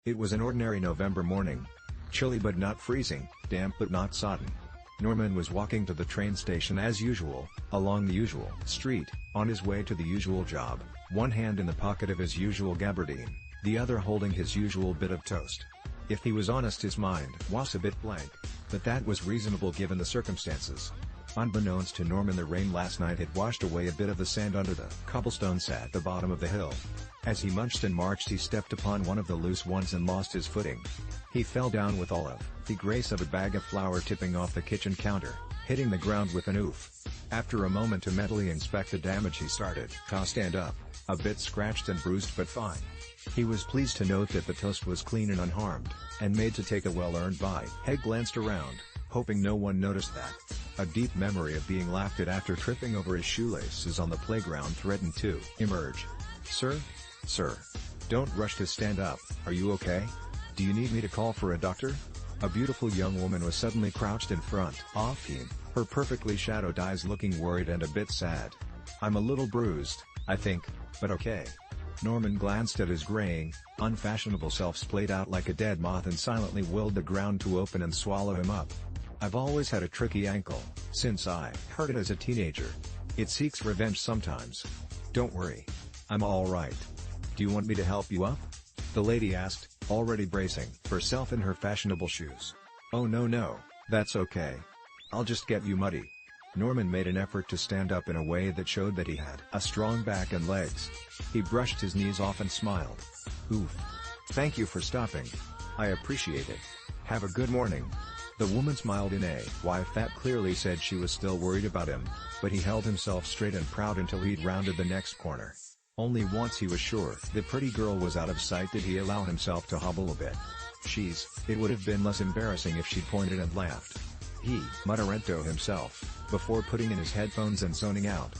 It was an ordinary November morning. Chilly but not freezing, damp but not sodden. Norman was walking to the train station as usual, along the usual street, on his way to the usual job, one hand in the pocket of his usual gabardine, the other holding his usual bit of toast. If he was honest, his mind was a bit blank, but that was reasonable given the circumstances. Unbeknownst to Norman, the rain last night had washed away a bit of the sand under the cobblestones at the bottom of the hill. As he munched and marched, he stepped upon one of the loose ones and lost his footing. He fell down with all of the grace of a bag of flour tipping off the kitchen counter, hitting the ground with an oof. After a moment to mentally inspect the damage, he started to stand up, a bit scratched and bruised but fine. He was pleased to note that the toast was clean and unharmed, and made to take a well-earned bite. He glanced around, hoping no one noticed that. A deep memory of being laughed at after tripping over his shoelaces on the playground threatened to emerge. "Sir? Sir. Don't rush to stand up, are you okay? Do you need me to call for a doctor?" A beautiful young woman was suddenly crouched in front of him, her perfectly shadowed eyes looking worried and a bit sad. "I'm a little bruised, I think, but okay." Norman glanced at his graying, unfashionable self, splayed out like a dead moth, and silently willed the ground to open and swallow him up. "I've always had a tricky ankle, since I hurt it as a teenager. It seeks revenge sometimes. Don't worry. I'm alright. Do you want me to help you up?" the lady asked, already bracing herself in her fashionable shoes. "Oh no, that's okay. I'll just get you muddy." Norman made an effort to stand up in a way that showed that he had a strong back and legs. He brushed his knees off and smiled. "Oof. Thank you for stopping. I appreciate it. Have a good morning." The woman smiled in a way that clearly said she was still worried about him, but he held himself straight and proud until he'd rounded the next corner. Only once he was sure the pretty girl was out of sight did he allow himself to hobble a bit. It would have been less embarrassing if she'd pointed and laughed. He muttered to himself, before putting in his headphones and zoning out.